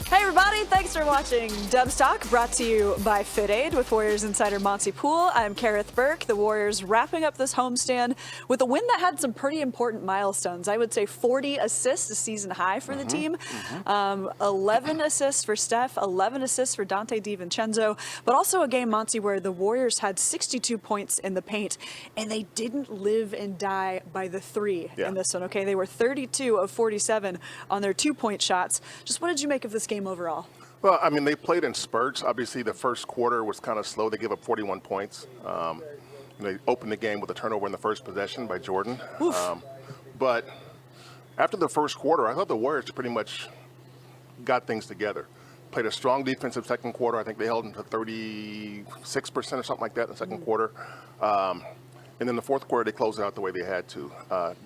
Hey everybody, thanks for watching Dubs Talk, brought to you by FitAid with Warriors insider Monte Poole. I'm Kerith Burke. The Warriors wrapping up this homestand with a win that had some pretty important milestones. I would say 40 assists, a season high for the team. 11 assists for Steph, 11 assists for Donte DiVincenzo, but also a game, Monte, where the Warriors had 62 points in the paint, and they didn't live and die by the three in this one, okay? They were 32 of 47 on their two-point shots. Just what did you make of this game overall? Well, I mean, they played in spurts. Obviously, the first quarter was kind of slow. They gave up 41 points. They opened the game with a turnover in the first possession by Jordan. But after the first quarter, I thought the Warriors pretty much got things together. Played a strong defensive second quarter. I think they held them to 36% or something like that in the second quarter. And then the fourth quarter, they closed it out the way they had to.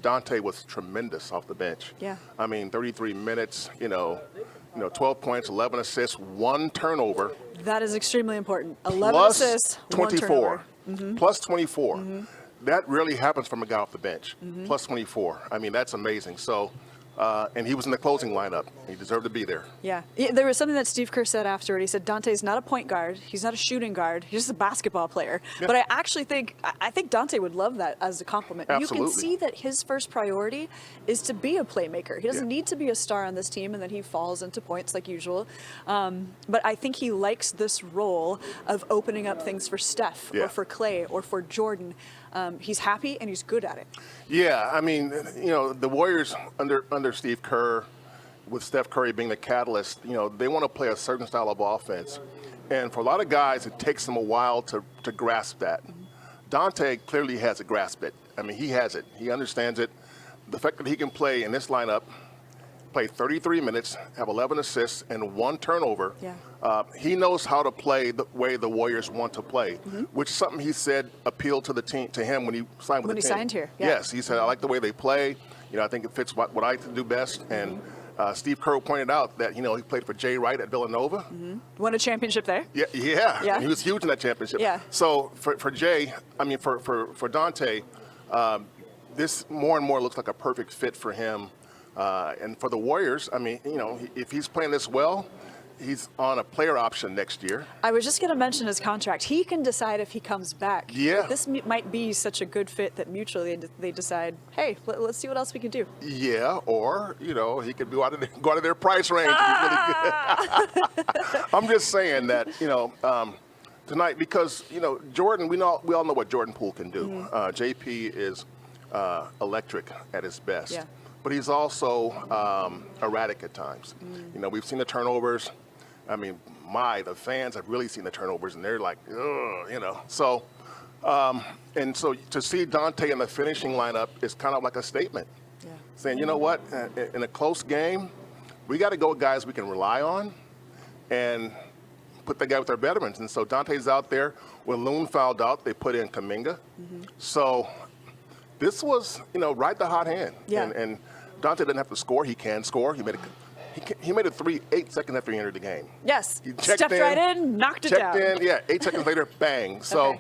Donte was tremendous off the bench. Yeah. I mean, 33 minutes, 12 points, 11 assists, 1 turnover. That is extremely important. 11 plus assists, 24. 1 turnover. Plus 24. That really happens from a guy off the bench. Plus 24. I mean, that's amazing. So, and he was in the closing lineup. He deserved to be there. Yeah. There was something that Steve Kerr said afterward. He said Dante's not a point guard. He's not a shooting guard. He's just a basketball player. Yeah. But I think Donte would love that as a compliment. Absolutely. You can see that his first priority is to be a playmaker. He doesn't need to be a star on this team, and then he falls into points like usual. But I think he likes this role of opening up things for Steph or for Klay or for Jordan. He's happy and he's good at it. Yeah, I mean, the Warriors under Steve Kerr, with Steph Curry being the catalyst, they want to play a certain style of offense. And for a lot of guys, it takes them a while to grasp that. Donte clearly has to grasp it. I mean, he has it. He understands it. The fact that he can play in this lineup, play 33 minutes, have 11 assists, and 1 turnover. Yeah. He knows how to play the way the Warriors want to play, which is something he said appealed to the team, to him when he signed with the team. When he signed here. Yeah. Yes, he said, I like the way they play. I think it fits what I do best. And Steve Kerr pointed out that, he played for Jay Wright at Villanova. Won a championship there. Yeah. And he was huge in that championship. Yeah. So for Jay, I mean, for Donte, this more and more looks like a perfect fit for him. And for the Warriors, I mean, if he's playing this well, he's on a player option next year. I was just going to mention his contract. He can decide if he comes back. Yeah. But this might be such a good fit that mutually they decide, hey, let's see what else we can do. Yeah, or, he could go out of their price range. Really good. I'm just saying that, tonight, because, Jordan, we all know what Jordan Poole can do. JP is electric at his best. Yeah. But he's also erratic at times. We've seen the turnovers. I mean, the fans have really seen the turnovers, and they're like, ugh, So, and so to see Donte in the finishing lineup is kind of like a statement, saying, you know what, in a close game, we got to go with guys we can rely on, and put the guy with our veterans. And so Donte's out there. When Loon fouled out, they put in Kuminga. So this was, right the hot hand. Yeah. And Donte didn't have to score. He can score. He made a 3 8 seconds after he entered the game. Yes. He stepped right in, knocked it down. Checked in, 8 seconds later, bang. So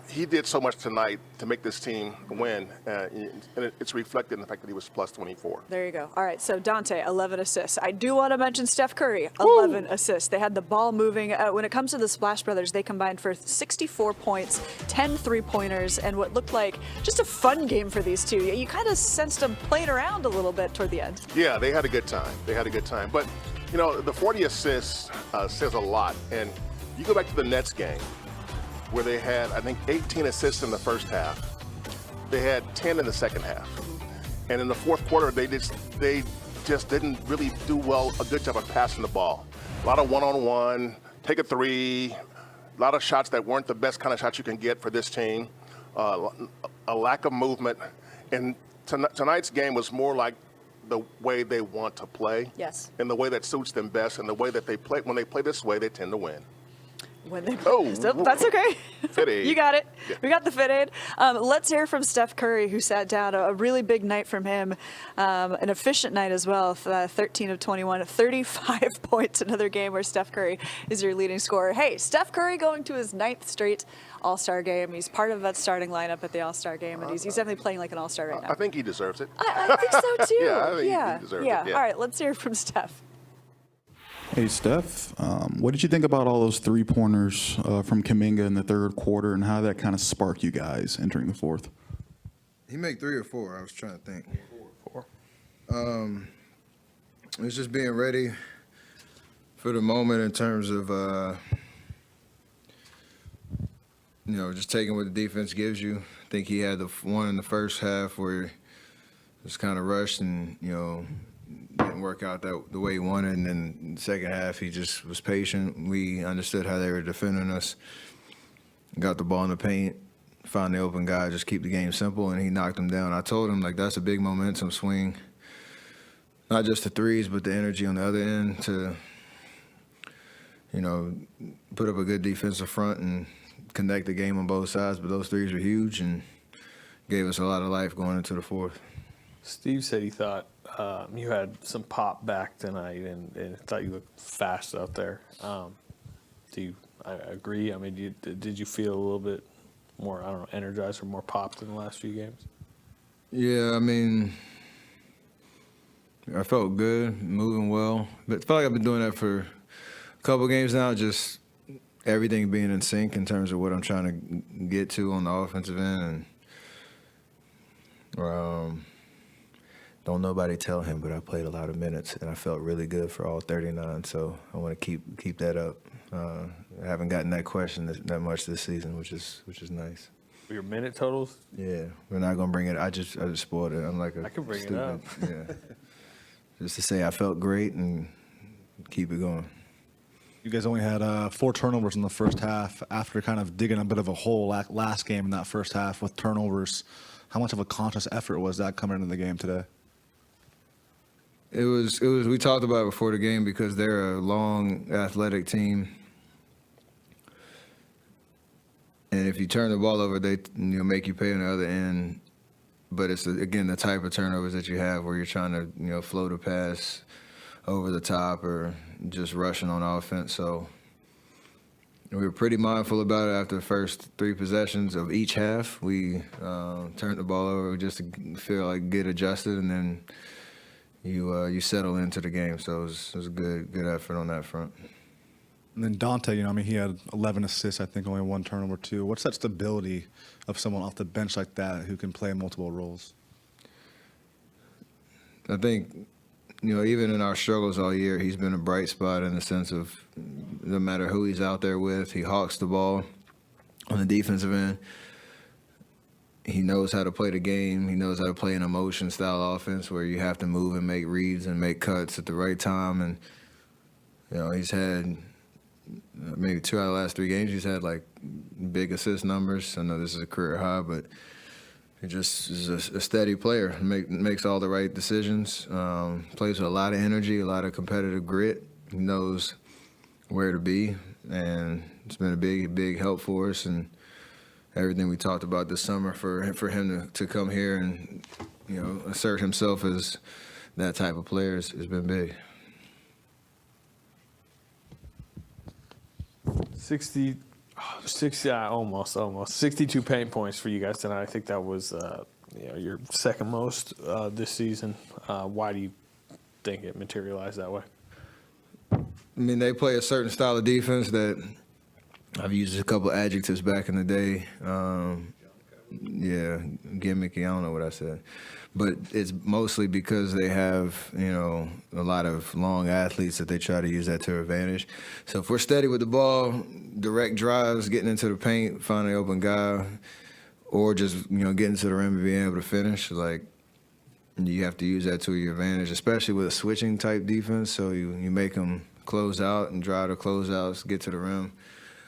he did so much tonight to make this team win, and it's reflected in the fact that he was plus 24. There you go. All right, so Donte, 11 assists. I do want to mention Steph Curry, 11 assists. They had the ball moving. When it comes to the Splash Brothers, they combined for 64 points, 10 three-pointers, and what looked like just a fun game for these two. You kind of sensed them playing around a little bit toward the end. Yeah, they had a good time. But, the 40 assists says a lot. And you go back to the Nets game, where they had, I think, 18 assists in the first half. They had 10 in the second half. And in the fourth quarter, they just didn't really do a good job of passing the ball. A lot of one-on-one, take a three, a lot of shots that weren't the best kind of shots you can get for this team, a lack of movement. And tonight's game was more like the way they want to play. Yes. And the way that suits them best, and the way that they play. When they play this way, they tend to win. when they play. So that's okay. Fit aid. You got it. Yeah. We got the fit aid. Let's hear from Steph Curry, who sat down. A really big night from him. An efficient night as well. 13 of 21, 35 points. Another game where Steph Curry is your leading scorer. Hey, Steph Curry going to his 9th straight All-Star game. He's part of that starting lineup at the All-Star game, and he's definitely playing like an All-Star right now. I think he deserves it. I think so too. Yeah, I think he deserves it. Yeah. All right, let's hear from Steph. Hey, Steph, what did you think about all those three-pointers from Kuminga in the third quarter, and how that kind of sparked you guys entering the fourth? He made 3 or 4. I was trying to think. 4. It's just being ready for the moment in terms of, just taking what the defense gives you. I think he had the one in the first half where he was kind of rushed and, didn't work out the way he wanted. And then in the second half, he just was patient. We understood how they were defending us. Got the ball in the paint, found the open guy, just keep the game simple, and he knocked him down. I told him, that's a big momentum swing. Not just the threes, but the energy on the other end to, put up a good defensive front and connect the game on both sides. But those threes were huge and gave us a lot of life going into the fourth. Steve said he thought you had some pop back tonight and thought you looked fast out there. I agree? I mean, did you feel a little bit more, energized or more popped in the last few games? Yeah, I felt good, moving well. But I feel like I've been doing that for a couple games now, just everything being in sync in terms of what I'm trying to get to on the offensive end. And don't nobody tell him, but I played a lot of minutes, and I felt really good for all 39. So I want to keep that up. I haven't gotten that question that much this season, which is nice. Your minute totals? Yeah, we're not gonna bring it. I just spoiled it. I'm like I can bring it stupid. up. Yeah, just to say I felt great and keep it going. You guys only had 4 turnovers in the first half after kind of digging a bit of a hole last game in that first half with turnovers. How much of a conscious effort was that coming into the game today? It was. We talked about it before the game because they're a long, athletic team, and if you turn the ball over, they make you pay on the other end. But it's again the type of turnovers that you have where you're trying to float a pass over the top or just rushing on offense. So we were pretty mindful about it after the first 3 possessions of each half. We turned the ball over just to feel like get adjusted, and then you settle into the game. So it was a good effort on that front. And then Dante, he had 11 assists, I think only 1 turnover too. What's that stability of someone off the bench like that who can play multiple roles? I think, even in our struggles all year, he's been a bright spot in the sense of no matter who he's out there with, he hawks the ball on the defensive end. He knows how to play the game. He knows how to play an emotion-style offense where you have to move and make reads and make cuts at the right time. And, he's had maybe 2 out of the last 3 games, he's had, big assist numbers. I know this is a career high, but he just is a steady player. Makes all the right decisions. Plays with a lot of energy, a lot of competitive grit. He knows where to be, and it's been a big help for us. And everything we talked about this summer for him to come here and assert himself as that type of player has been big. 60, almost 62 paint points for you guys tonight. I think that was your second most this season. Why do you think it materialized that way? They play a certain style of defense that I've used a couple adjectives back in the day. Gimmicky, I don't know what I said. But it's mostly because they have, a lot of long athletes that they try to use that to their advantage. So if we're steady with the ball, direct drives, getting into the paint, finding an open guy, or just, getting to the rim and being able to finish, you have to use that to your advantage, especially with a switching type defense. So you make them close out and drive to closeouts, get to the rim.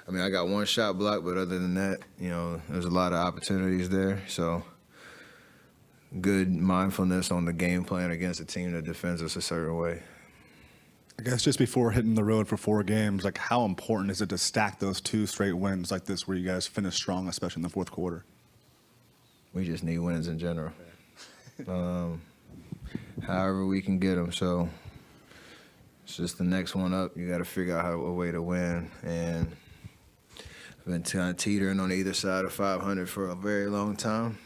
I got 1 shot block, but other than that, there's a lot of opportunities there. So good mindfulness on the game plan against a team that defends us a certain way. I guess just before hitting the road for 4 games, like how important is it to stack those 2 straight wins like this where you guys finish strong, especially in the fourth quarter? We just need wins in general. However we can get them. So it's just the next one up. You got to figure out a way to win. And I've been kind of teetering on either side of 500 for a very long time.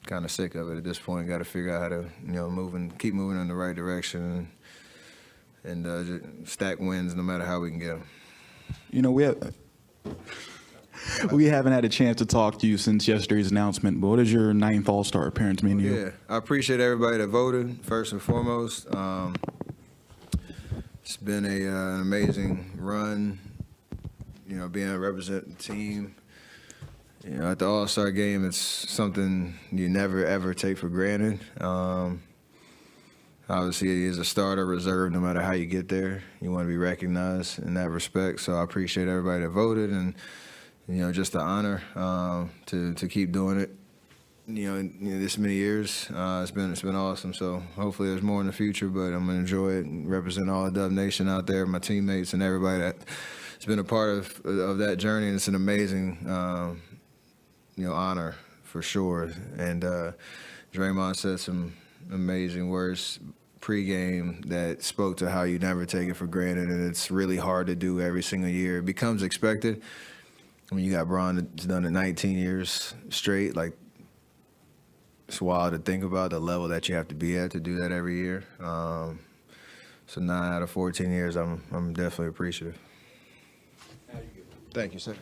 Kind of sick of it at this point. Got to figure out how to, keep moving in the right direction and just stack wins no matter how we can get them. You know, we haven't had a chance to talk to you since yesterday's announcement, but what does your 9th All-Star appearance mean to you? Yeah, I appreciate everybody that voted, first and foremost. It's been an amazing run, being a representative team. At the All-Star game, it's something you never, ever take for granted. Obviously, it is a starter reserve no matter how you get there. You want to be recognized in that respect. So I appreciate everybody that voted and, just an honor to keep doing it, this many years. It's been awesome. So hopefully there's more in the future, but I'm going to enjoy it and represent all the Dub Nation out there, my teammates and everybody that's been a part of that journey. And it's an amazing honor for sure. And Draymond said some amazing words pregame that spoke to how you never take it for granted, and it's really hard to do every single year. It becomes expected. I mean, you got Bron that's done it 19 years straight. Like, it's wild to think about the level that you have to be at to do that every year. So 9 out of 14 years, I'm definitely appreciative. Thank you, sir.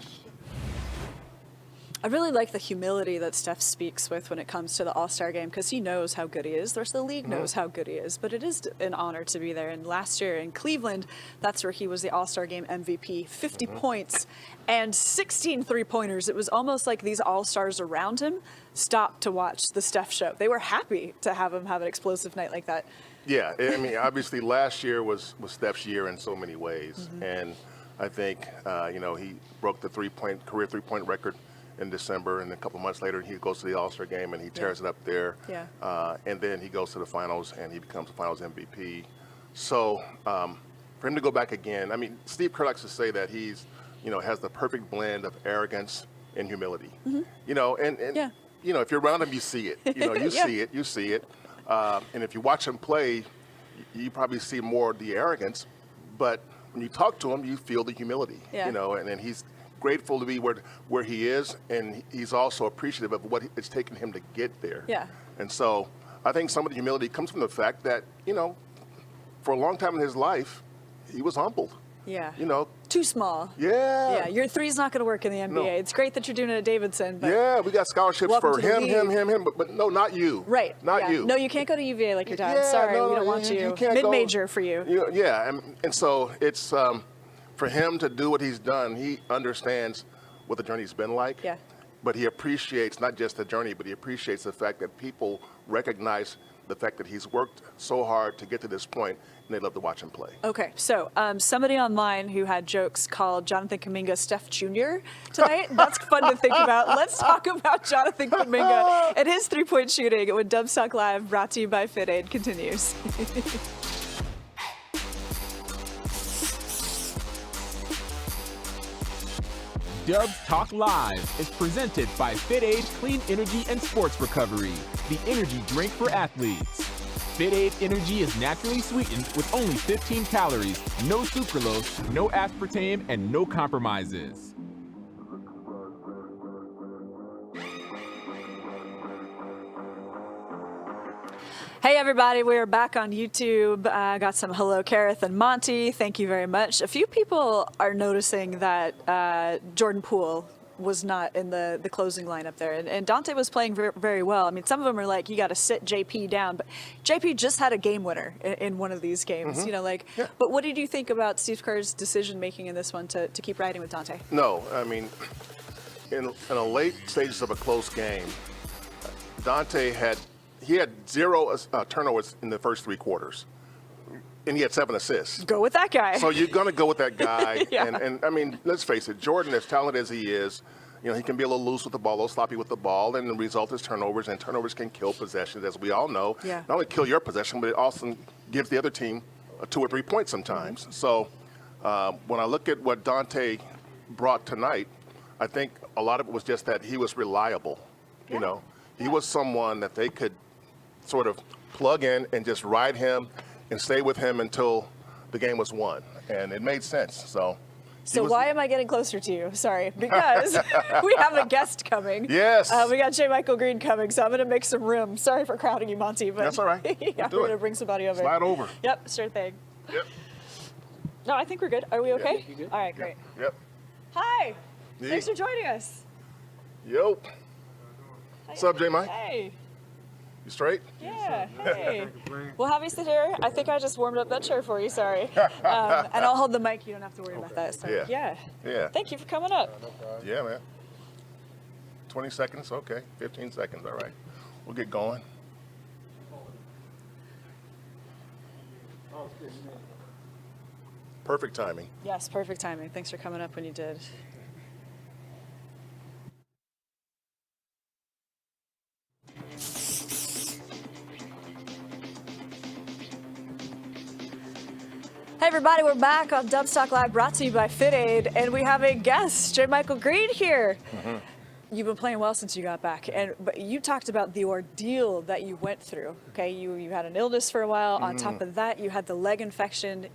I really like the humility that Steph speaks with when it comes to the All-Star game, because he knows how good he is. The rest of the league knows how good he is, but it is an honor to be there. And last year in Cleveland, that's where he was the All-Star game MVP, 50 points and 16 three-pointers. It was almost like these All-Stars around him stopped to watch the Steph show. They were happy to have him have an explosive night like that. Yeah, I mean, obviously last year was Steph's year in so many ways. And I think, he broke the career three-point record in December, and a couple months later he goes to the All-Star game and he tears it up there. Yeah. And then he goes to the finals and he becomes the finals MVP. So for him to go back again, I mean, Steve Kerr likes to say that he's, has the perfect blend of arrogance and humility. And if you're around him, you see it. You see it. And if you watch him play, you probably see more of the arrogance, but when you talk to him, you feel the humility. And he's grateful to be where he is, and he's also appreciative of what it's taken him to get there. Yeah. And so I think some of the humility comes from the fact that, for a long time in his life, he was humbled. Yeah. Too small. Yeah. Yeah. Your three's not going to work in the NBA. No. It's great that you're doing it at Davidson. But yeah, we got scholarships for him, but no, not you. Right. Not you. No, you can't go to UVA like your dad. Sorry, we don't want you. Mid-major for you. And so it's for him to do what he's done. He understands what the journey's been like. Yeah. But he appreciates not just the journey, but he appreciates the fact that people recognize the fact that he's worked so hard to get to this point, and they love to watch him play. Okay, so somebody online who had jokes called Jonathan Kuminga Steph Jr. tonight. That's fun to think about. Let's talk about Jonathan Kuminga and his three-point shooting when Dubs Talk Live, brought to you by Fit Aid, continues. Dubs Talk Live is presented by Fit Aid Clean Energy and Sports Recovery, the energy drink for athletes. Fit Aid Energy is naturally sweetened with only 15 calories, no sucralose, no aspartame, and no compromises. Hey everybody, we're back on YouTube. Got some hello Kerith and Monte. Thank you very much. A few people are noticing that Jordan Poole was not in the closing lineup there. And Dante was playing very, very well. I mean, some of them are like, you got to sit JP down. But JP just had a game winner in one of these games. But what did you think about Steve Kerr's decision-making in this one to keep riding with Dante? No, I mean, in a late stages of a close game, Dante had 0 turnovers in the first 3 quarters, and he had 7 assists. Go with that guy. So you're going to go with that guy. Yeah. And I mean, let's face it, Jordan, as talented as he is, he can be a little loose with the ball, a little sloppy with the ball, and the result is turnovers, and turnovers can kill possessions, as we all know. Yeah. Not only kill your possession, but it also gives the other team 2 or 3 points sometimes. So when I look at what Dante brought tonight, I think a lot of it was just that he was reliable. You know, he was someone that they could sort of plug in and just ride him and stay with him until the game was won. And it made sense. So why am I getting closer to you? Sorry, because we have a guest coming. Yes. We got JaMychal Green coming, so I'm going to make some room. Sorry for crowding you, Monte, but That's all right. yeah, we're going to bring somebody over. Slide over. Yep, sure thing. Yep. No, I think we're good. Are we okay? You good? All right, great. Yep. Hi. Yeah. Thanks for joining us. Yo. What's up, J-Mike? Hey. You straight? Yeah. Hey. We'll have you sit here. I think I just warmed up that chair for you. Sorry. And I'll hold the mic. You don't have to worry about that. So, Yeah. Yeah. Thank you for coming up. Yeah, man. 20 seconds, okay. 15 seconds, all right. We'll get going. Perfect timing. Yes, perfect timing. Thanks for coming up when you did. Hey everybody, we're back on Dubstock Live, brought to you by FitAid, and we have a guest, JaMychal Green here. You've been playing well since you got back, but you talked about the ordeal that you went through. Okay, you had an illness for a while. On top of that, you had the leg infection.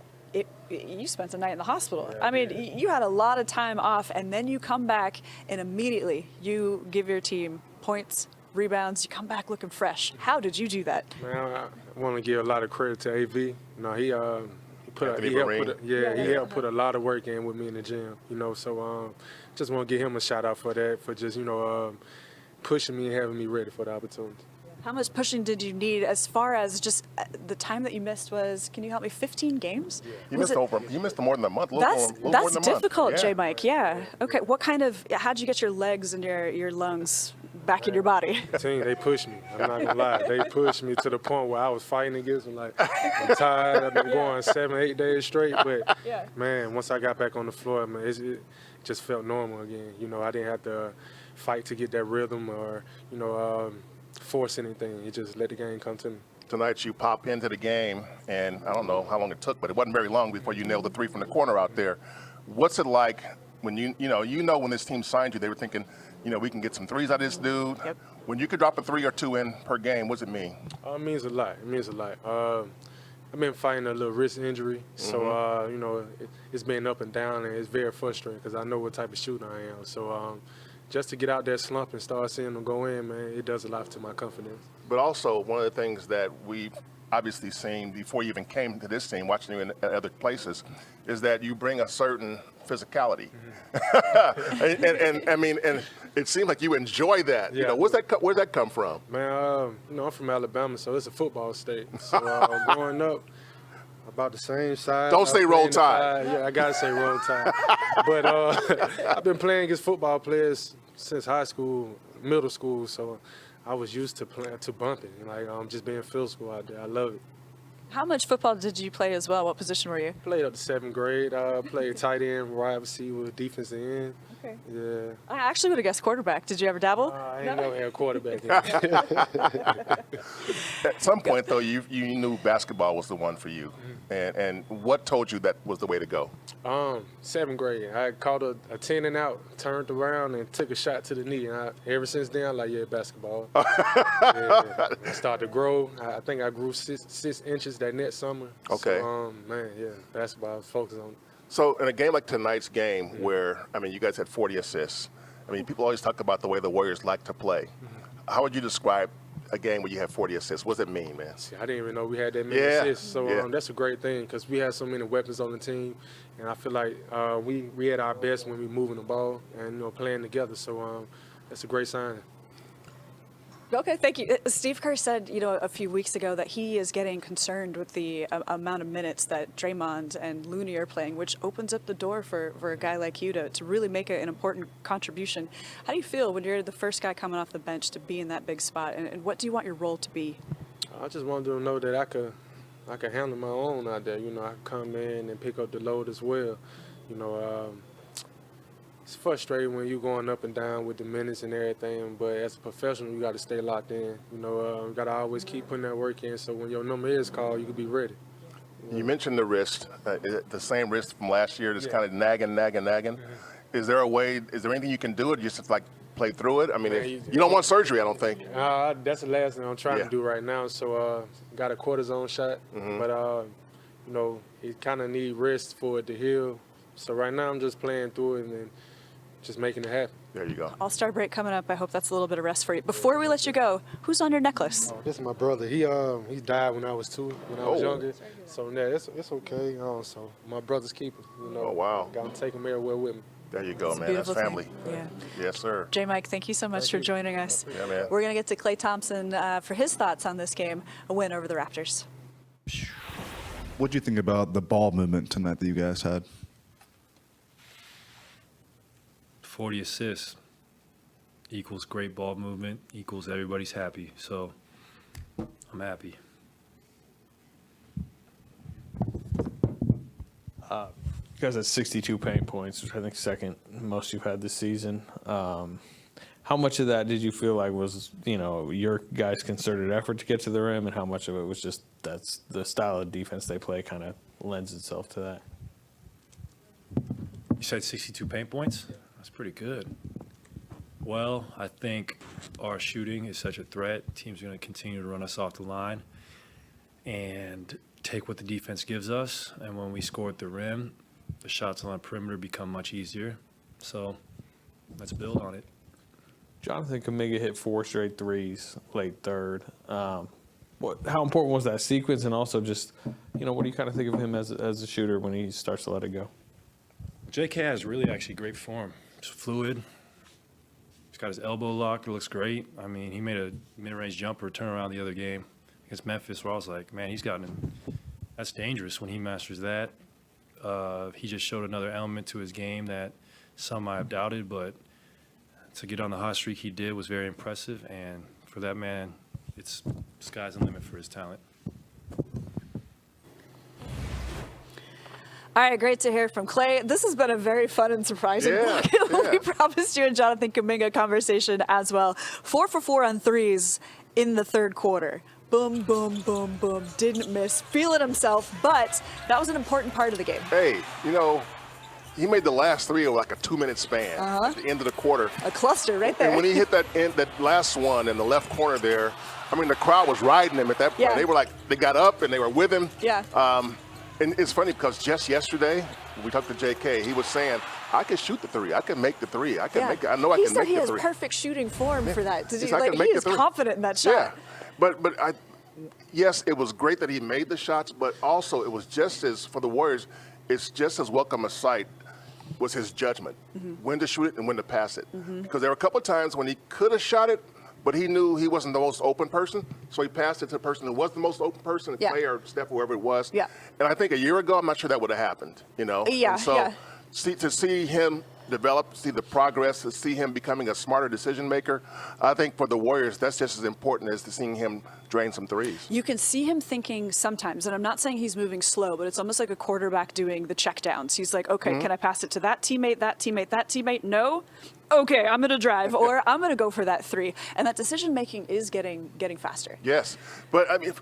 You spent a night in the hospital. I mean, you had a lot of time off, and then you come back, and immediately you give your team points, rebounds. You come back looking fresh. How did you do that? Man, I want to give a lot of credit to AV. You know, he helped put a lot of work in with me in the gym. You know, so just want to give him a shout out for that, for just pushing me and having me ready for the opportunity. How much pushing did you need as far as just the time that you missed was, can you help me, 15 games? You missed more than a month. That's difficult, Yeah. J-Mike, yeah. Okay, how'd you get your legs and your lungs back in your body? Team, they pushed me. I'm not gonna lie. They pushed me to the point where I was fighting against them. Like, I'm tired. I've been going 7-8 days straight. But man, once I got back on the floor, man, it just felt normal again. You know, I didn't have to fight to get that rhythm or force anything. You just let the game come to me. Tonight you pop into the game, and I don't know how long it took, but it wasn't very long before you nailed the 3 from the corner out there. What's it like when you know when this team signed you, they were thinking, we can get some threes out of this dude. Yep. When you could drop a 3 or 2 in per game, what does it mean? It means a lot. It means a lot. I've been fighting a little wrist injury, so it's been up and down, and it's very frustrating because I know what type of shooter I am. So just to get out there, slump, and start seeing them go in, man, it does a lot to my confidence. But also, one of the things that we've obviously seen before you even came to this team, watching you in other places, is that you bring a certain physicality. and it seemed like you enjoy that. Yeah. Where's that come from? Man, I'm from Alabama, so it's a football state. So growing up, about the same size. Don't say Roll Tide. Yeah, I gotta say Roll Tide. But I've been playing against football players since high school, middle school, so I was used to bumping, just being physical out there. I love it. How much football did you play as well? What position were you? Played up to 7th grade. Played tight end, wide receiver, defensive end. Okay. Yeah. I actually would have guessed quarterback. Did you ever dabble? I ain't never had a quarterback. At some point, though, you knew basketball was the one for you. And what told you that was the way to go? 7th grade. I caught a 10 and out, turned around, and took a shot to the knee. And ever since then, I'm like, basketball. I started to grow. I think I grew 6 inches that next summer. Okay. So, basketball, I was focused on it. So in a game like tonight's game where, you guys had 40 assists. People always talk about the way the Warriors like to play. How would you describe a game where you have 40 assists? What does it mean, man? See, I didn't even know we had that many assists. So that's a great thing because we had so many weapons on the team. And I feel like we had our best when we moving the ball and playing together. So that's a great sign. Okay, thank you. Steve Kerr said, a few weeks ago that he is getting concerned with the amount of minutes that Draymond and Looney are playing, which opens up the door for a guy like you to really make an important contribution. How do you feel when you're the first guy coming off the bench to be in that big spot, and what do you want your role to be? I just wanted them to know that I could handle my own out there. I could come in and pick up the load as well. It's frustrating when you're going up and down with the minutes and everything, but as a professional, you got to stay locked in. You got to always keep putting that work in so when your number is called, you can be ready. You mentioned the wrist, the same wrist from last year that's kind of nagging. Is there anything you can do, or just like play through it? I mean, you don't want surgery, I don't think. That's the last thing I'm trying to do right now. So got a cortisone shot, but you know, it kind of need rest for it to heal. So right now I'm just playing through it and then just making it happen. There you go. All-Star break coming up. I hope that's a little bit of rest for you. Before we let you go, who's on your necklace? This is my brother. He died when I was 2, when I was younger. So yeah, it's okay. So my brother's keeper. You know. Oh wow. Got to take him everywhere with me. There you go, It's a man. That's beautiful family. thing. Yeah. Yes, sir. JaMychal, thank you so much for joining us. Yeah, man. We're going to get to Klay Thompson for his thoughts on this game, a win over the Raptors. What do you think about the ball movement tonight that you guys had? 40 assists equals great ball movement, equals everybody's happy. So I'm happy. You guys had 62 paint points, which I think second most you've had this season. How much of that did you feel like was, your guys' concerted effort to get to the rim, and how much of it was just that's the style of defense they play kind of lends itself to that? You said 62 paint points? That's pretty good. Well, I think our shooting is such a threat. Teams are going to continue to run us off the line and take what the defense gives us. And when we score at the rim, the shots on the perimeter become much easier. So let's build on it. Jonathan Kuminga hit 4 straight threes late third. How important was that sequence? And also just, what do you kind of think of him as a shooter when he starts to let it go? JK has really actually great form. It's fluid. He's got his elbow locked. It looks great. I mean, he made a mid-range jumper turn around the other game against Memphis where I was like, man, that's dangerous when he masters that. He just showed another element to his game that some might have doubted, but to get on the hot streak he did was very impressive. And for that man, it's sky's the limit for his talent. All right, great to hear from Klay. This has been a very fun and surprising block. We promised you a Jonathan Kuminga conversation as well. 4 for 4 on threes in the third quarter. Boom, boom, boom, boom. Didn't miss. Feeling himself, but that was an important part of the game. Hey, he made the last 3 of like a 2-minute span at the end of the quarter. A cluster right there. And when he hit that last one in the left corner there, I mean, the crowd was riding him at that point. Yeah. They got up and they were with him. Yeah. And it's funny because just yesterday, we talked to JK, he was saying, I can shoot the 3. I can make the 3. I know I can make the 3. He said he has perfect shooting form for that. He is confident in that shot. Yeah. But yes, it was great that he made the shots, but also it was just as, for the Warriors, it's just as welcome a sight was his judgment, when to shoot it and when to pass it. Because there were a couple of times when he could have shot it, but he knew he wasn't the most open person, so he passed it to the person who was the most open person, Klay or Steph, whoever it was. Yeah. And I think a year ago, I'm not sure that would have happened, Yeah, And so to see him develop, see the progress, to see him becoming a smarter decision maker, I think for the Warriors, that's just as important as to seeing him drain some threes. You can see him thinking sometimes, and I'm not saying he's moving slow, but it's almost like a quarterback doing the checkdowns. He's like, okay, can I pass it to that teammate, that teammate, that teammate? No? Okay, I'm going to drive, or I'm going to go for that 3. And that decision-making is getting faster. Yes, but I mean,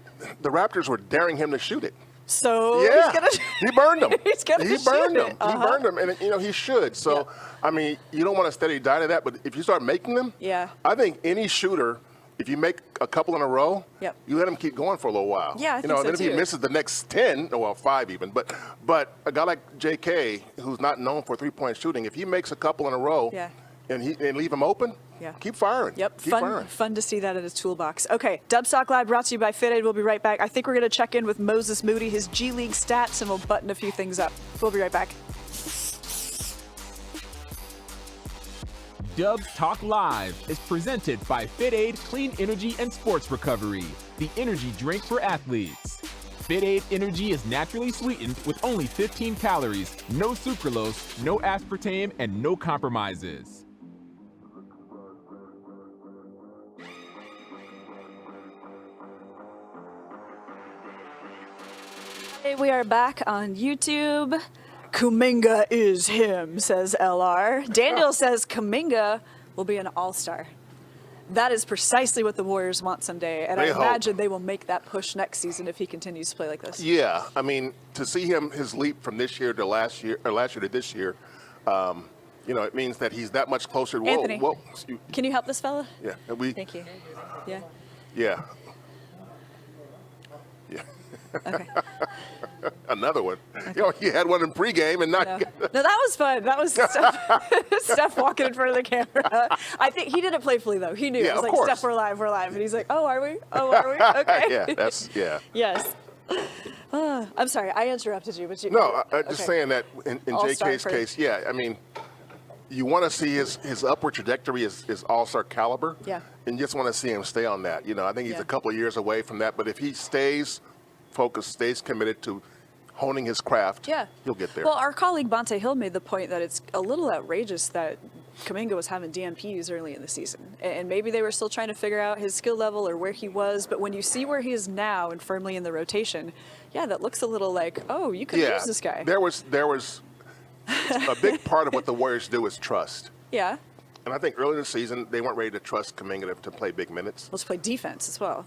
the Raptors were daring him to shoot it. So yeah, he's gonna, he burned them. He's gonna he burned shoot them. it. He burned them, and he should. So, I mean, you don't want to steady diet of that, but if you start making them, I think any shooter, if you make a couple in a row, you let him keep going for a little while. Yeah, I think and so then if he too. misses the next 10, well, 5 even, but a guy like JK, who's not known for 3-point shooting, if he makes a couple in a row, and leave him open, keep firing. Yep, keep firing. Fun to see that in his toolbox. Okay, Dubstock Live brought to you by FitAid. We'll be right back. I think we're going to check in with Moses Moody, his G League stats, and we'll button a few things up. We'll be right back. Dubs Talk Live is presented by FitAid Clean Energy and Sports Recovery, the energy drink for athletes. FitAid Energy is naturally sweetened with only 15 calories, no sucralose, no aspartame, and no compromises. Hey, we are back on YouTube. Kuminga is him, says LR. Daniel says Kuminga will be an all-star. that is precisely what the Warriors want someday. And I They hope. imagine they will make that push next season if he continues to play like this. Yeah, I mean, to see his leap from this year to last year, or last year to this year, it means that he's that much closer. Anthony, Whoa. can you help this fella? Yeah. Thank you. Yeah. Yeah. Yeah. Okay. Another one. You had one in pregame and not. No, that was fun. That was Steph walking in front of the camera. I think he did it playfully, though. He knew. Yeah, it was of like, course. Steph, we're live. And he's like, oh, are we? Oh, are we? Okay. Yeah. Yes. I'm sorry, I interrupted you, but you. No, I'm just okay. saying that in All-star JK's case, yeah, I mean, you want to see his upward trajectory is all-star caliber. Yeah. And you just want to see him stay on that. I think he's Yeah. a couple of years away from that, but if he stays focused, stays committed to honing his craft, Yeah. he'll get there. Well, our colleague Monte Hill made the point that it's a little outrageous that Kuminga was having DNPs early in the season. And maybe they were still trying to figure out his skill level or where he was. But when you see where he is now and firmly in the rotation, yeah, that looks a little like, oh, you could use this guy. There was a big part of what the Warriors do is trust. Yeah. And I think early in the season, they weren't ready to trust Kuminga to play big minutes. Let's play defense as well.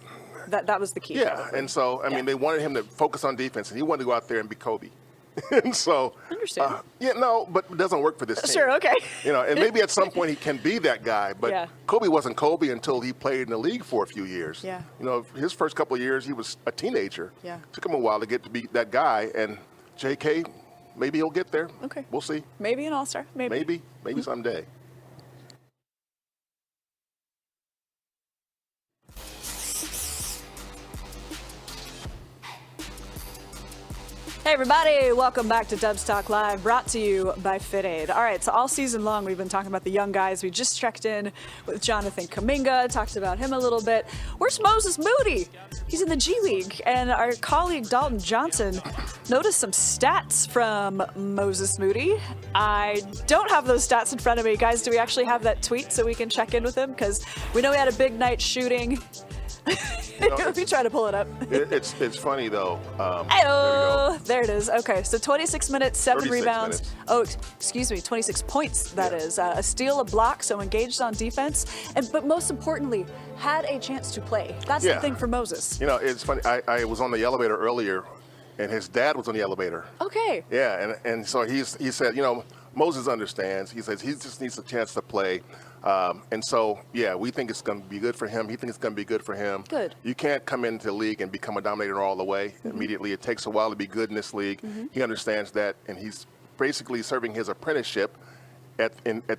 That was the key. Yeah, probably. and so, I mean, they wanted him to focus on defense, and he wanted to go out there and be Kobe. And so, Understand. but it doesn't work for this team. Sure, okay. And maybe at some point he can be that guy, but Yeah. Kobe wasn't Kobe until he played in the league for a few years. Yeah. His first couple of years, he was a teenager. Yeah. Took him a while to get to be that guy, and JK, maybe he'll get there. Okay. We'll see. Maybe an all-star. Maybe. Maybe someday. Hey everybody, welcome back to Dubs Talk Live, brought to you by FitAid. All right, so all season long we've been talking about the young guys. We just checked in with Jonathan Kuminga, talked about him a little bit. Where's Moses Moody? He's in the G League. And our colleague Dalton Johnson noticed some stats from Moses Moody. I don't have those stats in front of me. Guys, do we actually have that tweet so we can check in with him? Because we know he had a big night shooting. Let me try to pull it up. It's funny, though. There it is. Okay, so 26 minutes, 7 36 rebounds. minutes. Oh, excuse me, 26 points, that is. A steal, a block, so engaged on defense. But most importantly, had a chance to play. That's the thing for Moses. It's funny. I was on the elevator earlier, and his dad was on the elevator. Okay. Yeah, and so he said, Moses understands. He says he just needs a chance to play. And so, we think it's going to be good for him. He thinks it's going to be good for him. Good. You can't come into the league and become a dominator all the way immediately. It takes a while to be good in this league. He understands that, and he's basically serving his apprenticeship at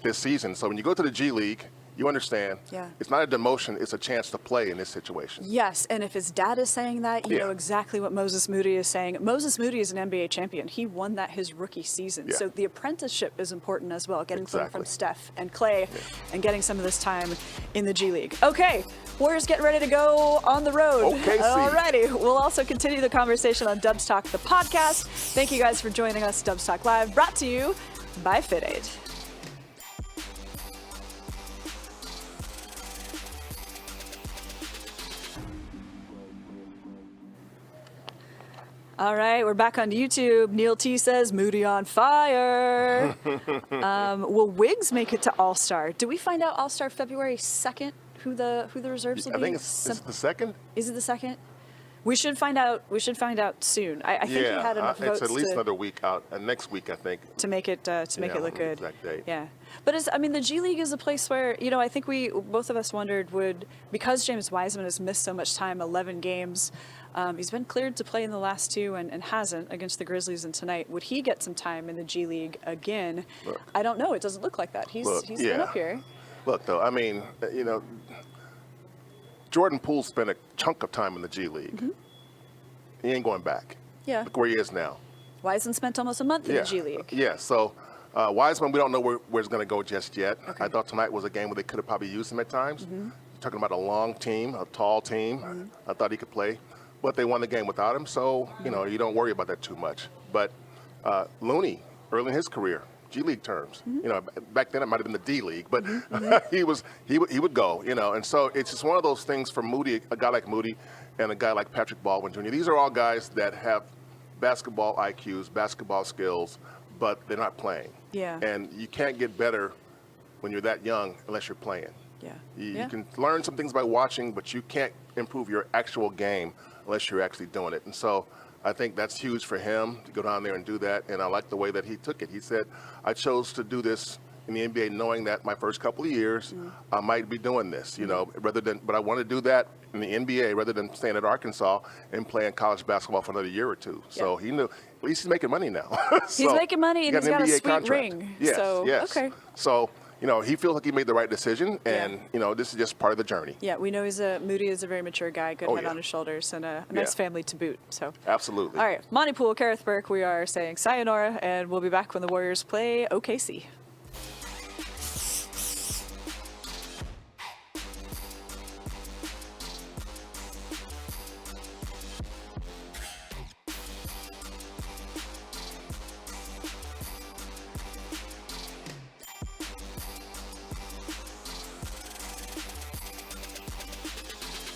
this season. So when you go to the G League, you understand. Yeah. It's not a demotion. It's a chance to play in this situation. Yes, and if his dad is saying that, you know exactly what Moses Moody is saying. Moses Moody is an NBA champion. He won that his rookie season. Yeah. So the apprenticeship is important as well, getting Exactly. from Steph and Klay and getting some of this time in the G League. Okay, Warriors getting ready to go on the road. OKC. Alrighty, we'll also continue the conversation on Dubs Talk, the podcast. Thank you guys for joining us. Dubs Talk Live, brought to you by FitAid. All right, we're back on YouTube. Neil T says, Moody on fire. Will Wiggs make it to All-Star? Do we find out All-Star February 2nd, who the reserves will be? I think it's the second. Is it the 2nd? We should find out. We should find out soon. I think he had enough votes it's at least another week out. Next week, I think. to make it look good. Exact date. Yeah, but the G League is a place where I think both of us wondered because James Wiseman has missed so much time, 11 games. He's been cleared to play in the last 2 and hasn't against the Grizzlies and tonight. Would he get some time in the G League again? Look. I don't know. It doesn't look like that. He's been up here. Look, though, I mean, Jordan Poole spent a chunk of time in the G League. He ain't going back. Yeah. Look where he is now. Wiseman spent almost a month in the G League. Yeah, so Wiseman, we don't know where it's going to go just yet. Okay. I thought tonight was a game where they could have probably used him at times. Talking about a long team, a tall team. I thought he could play. But they won the game without him, so, you don't worry about that too much. But Looney, early in his career, G League terms. Back then it might have been the D League, but he would go, and so it's just one of those things for Moody, a guy like Moody and a guy like Patrick Baldwin Jr. These are all guys that have basketball IQs, basketball skills, but they're not playing. Yeah. And you can't get better when you're that young unless you're playing. Yeah. You can learn some things by watching, but you can't improve your actual game unless you're actually doing it. And so I think that's huge for him to go down there and do that. And I like the way that he took it. He said, I chose to do this in the NBA knowing that my first couple of years I might be doing this, you know, but I want to do that in the NBA rather than staying at Arkansas and playing college basketball for another year or two. So he knew, at least he's making money now. He's making money and he's got a NBA sweet contract. ring. Yes, So, yes. okay. So, you know, he feels like he made the right decision, and, you know, this is just part of the journey. Yeah, we know Moody is a very mature guy, good head on his shoulders, and a nice family to boot. So Absolutely. All right, Monte, Poole, Kerith, Burke, we are saying sayonara, and we'll be back when the Warriors play OKC.